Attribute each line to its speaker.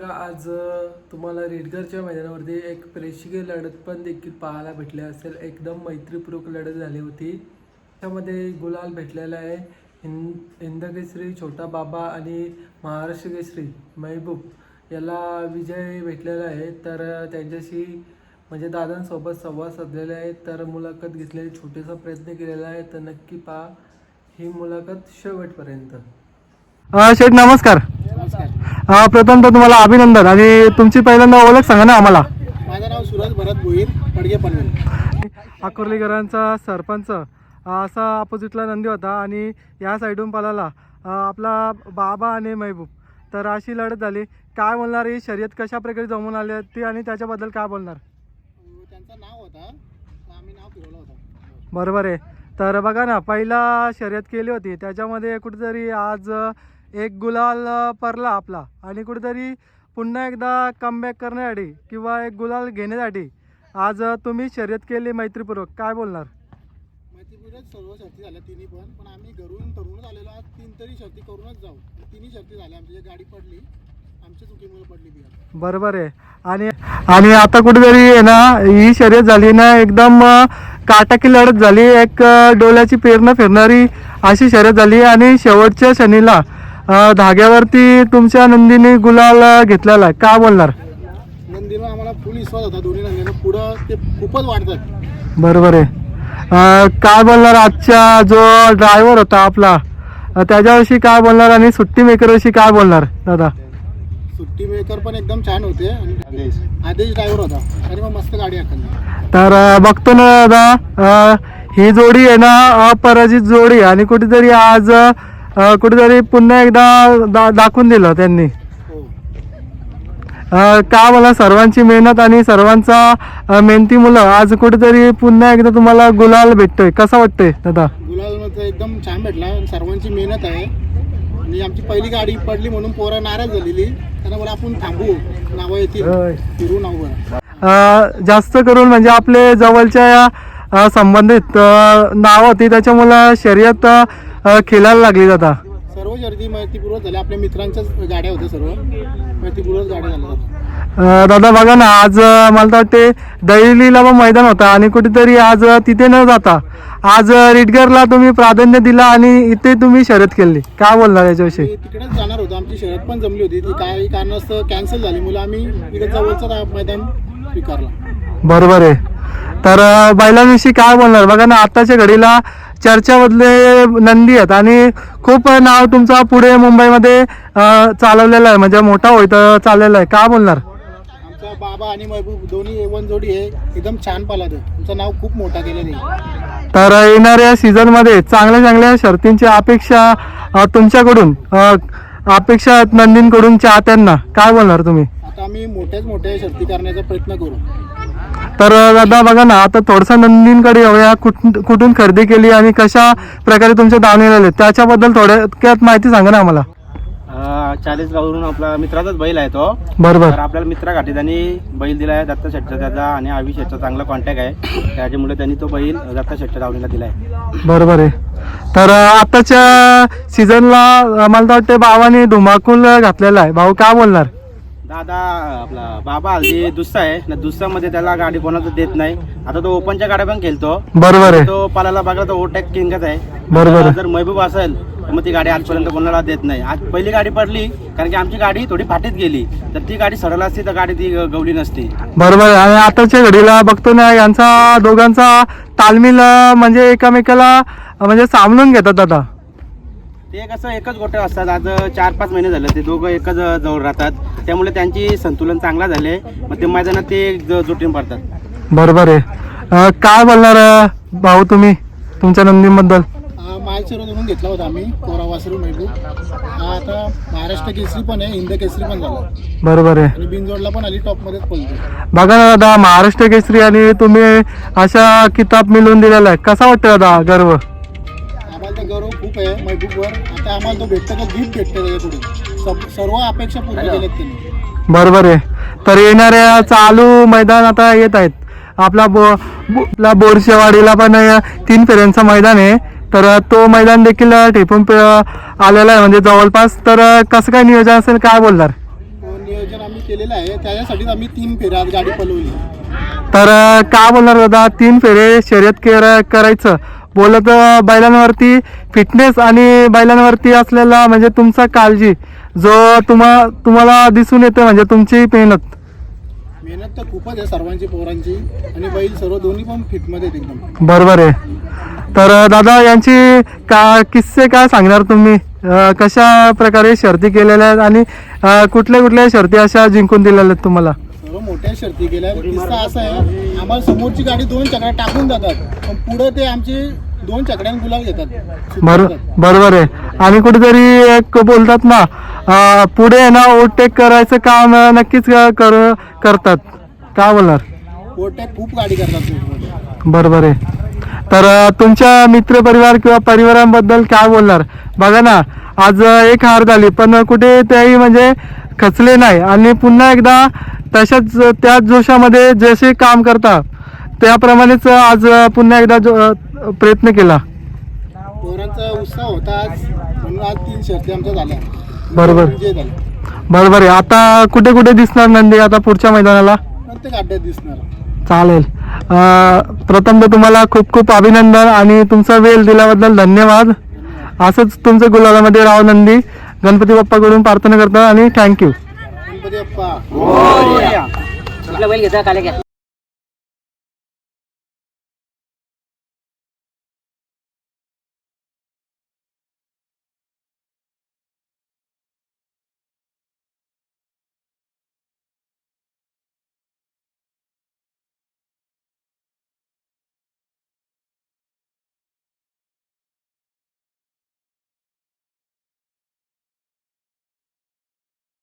Speaker 1: आज तुम्हाला रेडगरच्या मैदानावरती एक प्रेक्षणीय लढत पण देखील पाहायला भेटली असेल. एकदम मैत्रीपूर्वक लढत झाली होती. त्यामध्ये गुलाल भेटलेला आहे. हिंद केसरी छोटा बाबा आणि महाराष्ट्र केसरी महबूब याला विजय भेटलेला आहे. तर त्यांच्याशी म्हणजे दादांसोबत संवाद साधलेला आहे. तर मुलाखत घेतलेली छोटासा प्रयत्न केलेला आहे. तर नक्की पहा ही मुलाखत शेवटपर्यंत.
Speaker 2: शेठ नमस्कार. प्रथम तर तुम्हाला अभिनंदन आणि तुमची पहिल्यांदा ओळख सांगा ना आम्हाला.
Speaker 3: माझं नाव सुरज भरत भोईर पडगे पनवेल.
Speaker 2: अकोर्लीकरांचा सरपंच असा अपोजिटला नंदी होता आणि या साईडून पळाला आपला बाबा आणि महबूब. तर अशी लढत झाली. काय बोलणार ही शर्यत कशा प्रकारे जमून आली ती आणि त्याच्याबद्दल काय बोलणार?
Speaker 3: त्यांचं नाव होता, आम्ही नाव फिरवलं होतं.
Speaker 2: बरोबर आहे. तर बघा ना, पहिला शर्यत केली होती त्याच्यामध्ये कुठेतरी आज एक गुलाल परला आपला आणि कुठेतरी पुन्हा एकदा कमबॅक करण्यासाठी किंवा एक गुलाल घेण्यासाठी आज तुम्ही शर्यत केली मैत्रीपूर्वक. काय बोलणार?
Speaker 3: मैत्रीपूर्वक सर्व शर्ती झाल्या तिन्ही पण आम्ही घरून ठरवून आलेलो आज 3 तरी शर्ती करूनच जाऊ. तिन्ही शर्ती झाल्या. आमची गाडी पडली, आमच्या चुकीमुळे पडली ती.
Speaker 2: बरोबर आहे. आणि आता कुठेतरी आहे ना ही शर्यत झाली ना एकदम काटाकी लढत झाली. एक डोल्याची पेरणं फिरणारी अशी शर्यत झाली आणि शेवटच्या शनीला धाग्यावरती तुमच्या नंदीने गुलाल घेतलेला आहे. काय बोलणार?
Speaker 3: नंदीनं आम्हाला फुल विश्वास होता. दोन्ही नंदीनं पुढं ते खूपच वाढतात.
Speaker 2: बरोबर आहे. काय बोलणार आजच्या जो ड्रायव्हर होता आपला त्याच्याविषयी काय बोलणार आणि सुट्टी मेकरविषयी काय बोलणार दादा?
Speaker 3: सुट्टी मेकर पण एकदम छान होते आणि आदेश ड्रायव्हर होता आणि मग मस्त गाडी हाकलली.
Speaker 2: तर बघतो ना दादा, ही जोडी आहे ना अपराजित जोडी आणि कुठेतरी आज कुठेतरी पुन्हा एकदा दाखवून दिलं त्यांनी. का मला सर्वांची मेहनत आणि सर्वांचा मेहनती मुलं आज कुठेतरी पुन्हा एकदा तुम्हाला गुलाल भेटतोय. कसं वाटतंय दादा?
Speaker 3: गुलाल मध्ये एकदम छान भेटला. सर्वांची मेहनत आहे आणि आमची पहिली गाडी पडली म्हणून पोरं नाराज झालेली. त्यांना बोला आपण थांबू, नावं येतील, फिरू नाव.
Speaker 2: जास्त करून म्हणजे आपले जवळच्या संबंधित नाव होती त्याच्यामुळं शर्यत खेळायला लागली जाता.
Speaker 3: सर्व शर्यती माहितीपूर्वक झाल्या. आपल्या मित्रांच्याच गाड्या होत्या, सर्व माहितीपूर्वक गाड्या झाल्या.
Speaker 2: दादा बघा ना, आज मला तर वाटते दैलीला पण मैदान होता आणि कुठेतरी आज तिथे न जाता आज रेडगरला तुम्ही प्राधान्य दिला आणि इथे तुम्ही शर्यत केली. काय बोलणार याच्याविषयी?
Speaker 3: तिकडेच जाणार होतो. आमची शर्यत पण जमली होती, ती काही कारणास्तव कॅन्सल झाली. मुलं आम्ही इकडे जवळचं मैदान स्वीकारला.
Speaker 2: बरोबर आहे. तर बैलांविषयी काय बोलणार? बघा ना, आताच्या घडीला चर्चामधले नंदी आहेत आणि खूप नाव तुमचा पुढे मुंबईमध्ये चालवलेलं आहे, म्हणजे मोठा होईत चाललेला आहे. काय बोलणार?
Speaker 3: आमचा बाबा आणि महबूब दोन्ही A1 जोडी आहे, एकदम छान पालाद. तुमचं नाव खूप मोठा केलेलं आहे.
Speaker 2: तर येणाऱ्या सीझनमध्ये चांगल्या चांगल्या शर्तींची अपेक्षा तुमच्याकडून अपेक्षा आहेत नंदींकडून चाहत्यांना. काय बोलणार तुम्ही?
Speaker 3: आता आम्ही मोठ्या शर्ती करण्याचा प्रयत्न करू.
Speaker 2: तर दादा बघा ना, आता थोडंसं नंदींकडे येऊया. कुठून खरेदी केली आणि कशा प्रकारे तुमचे दावणी आले त्याच्याबद्दल थोड्यात माहिती सांगा ना आम्हाला.
Speaker 4: 40 गावरून आपला मित्राचाच बैल आहे तो.
Speaker 2: बरोबर.
Speaker 4: तर आपल्याला मित्रा घाटी त्यांनी बैल दिला आहे दत्ता शेटचा, त्याचा आणि आवी शेटचा चांगला कॉन्टॅक्ट आहे. त्याच्यामुळे त्यांनी तो बैल दत्ता शेटच्या दावणीला दिला आहे.
Speaker 2: बरोबर आहे. तर आताच्या सीझनला मला तर वाटते भावाने धुमाकूल घातलेला आहे. भाऊ काय बोलणार?
Speaker 4: दादा आपला बाबा हल्ली दुसरा आहे ना, दुसऱ्यामध्ये त्याला गाडी कोणाचं देत नाही. आता तो ओपनच्या गाड्या पण खेळतो.
Speaker 2: बरोबर आहे.
Speaker 4: तो पालाला बघा तो ओटॅक किंगच आहे.
Speaker 2: बरोबर.
Speaker 4: जर महबूब असेल तर मग ती गाडी आजपर्यंत कोणाला देत नाही. आज पहिली गाडी पडली कारण की आमची गाडी थोडी फाटीत गेली, तर ती गाडी सरळ असती तर गाडी ती गवली नसती.
Speaker 2: बरोबर. आणि आताच्या घडीला बघतो ना, यांचा दोघांचा तालमील म्हणजे एकमेकाला म्हणजे सामनून घेतात दादा.
Speaker 4: ते कसं एकच गोटे असतात. आज 4-5 महिने झाले ते दोघं एकच जवळ राहतात, त्यामुळे त्यांची संतुलन चांगला झाले. मग ते मैदानात ते जोटीन पडतात.
Speaker 2: बरोबर आहे. काय बोलणार भाऊ तुम्ही तुमच्या नंदीबद्दल?
Speaker 3: मालशिरो धरून घेतला होता आम्ही, कोरा वासरू महबूब. आता महाराष्ट्र केसरी पण आहे, हिंद केसरी पण झाला.
Speaker 2: बरोबर आहे.
Speaker 3: आणि बिनजोडला पण आली, टॉपमध्येच पळतो.
Speaker 2: बघा ना दादा, महाराष्ट्र केसरी आणि तुम्ही अशा किताब मिळवून दिलेला आहे. कसा वाटतं दादा गर्व?
Speaker 3: आम्हाला तर गौरव खूप आहे महबूबवर. आता आम्हाला तो भेटतं का गिफ्ट भेटतं त्याच्याकडून. सर्व अपेक्षा पूर्ण केल्यात त्यांनी.
Speaker 2: बरोबर आहे. तर येणाऱ्या चालू मैदान आता येत आहेत. आपला बोरशेवाडीला पण 3 फेऱ्यांचं मैदान आहे. तर तो मैदान देखील ठेपून आलेला आहे म्हणजे जवळपास. तर कसं काय नियोजन असेल काय बोलणार?
Speaker 3: नियोजन आम्ही आम्ही केलेलं आहे. त्याच्यासाठीच आम्ही 3 फेऱ्या आज गाडी पळवली.
Speaker 2: तर काय बोलणार दादा, 3 फेरे शर्यत करायचं बोलत बैलांवरती फिटनेस आणि बैलांवरती असलेला म्हणजे तुमचा काळजी जो तुम्हाला दिसून येते, म्हणजे तुमची मेहनत
Speaker 3: तर खूपच आहे सर्वांची, पोरांची आणि बैल सर्व दोन्ही पण फिटमध्ये आहेत एकदम.
Speaker 2: बरोबर आहे. तर दादा यांची किस्से काय सांगणार तुम्ही, कशा प्रकारे शर्ती केलेल्या आहेत आणि कुठल्या शर्ती अशा जिंकून दिलेल्या आहेत तुम्हाला?
Speaker 3: सर्व मोठ्या शर्ती केल्या. किस्सा असा आहे, आम्हाला समोरची गाडी 2 चकड्या टाकून जातात पण पुढे ते आमची 2 चकड्यां गुलाल घेतात.
Speaker 2: बरोबर आहे. आणि कुठेतरी एक बोलतात ना, पुढे ना ओव्हरटेक करायचं काम नक्कीच करतात. काय बोलणार?
Speaker 3: ओव्हरटेक खूप गाडी करतात.
Speaker 2: बरोबर आहे. तर तुमच्या मित्र परिवार किंवा परिवारांबद्दल काय बोलणार? बघा ना, आज एक हार झाली पण कुठे त्याही म्हणजे खचले नाही आणि पुन्हा एकदा तशाच त्याच जोशामध्ये जसे काम करता त्याप्रमाणेच आज पुन्हा एकदा प्रयत्न केला.
Speaker 3: पोरांचा उत्साह होता आज, म्हणून आज 3 शर्ती आमच्या झाल्या.
Speaker 2: बरोबर
Speaker 3: विजय झाले.
Speaker 2: बरोबर आहे. आता कुठे कुठे दिसणार नंदी आता पुढच्या मैदानाला?
Speaker 3: प्रत्येक अड्ड्यात दिसणार.
Speaker 2: चालेल. प्रथम तर तुम्हाला खूप खूप अभिनंदन आणि तुमचा वेळ दिल्याबद्दल धन्यवाद. असंच तुमचं गुलालामध्ये राव नंदी. गणपती बाप्पाकडून प्रार्थना करतो आणि थँक्यू.
Speaker 3: गणपती बाप्पा.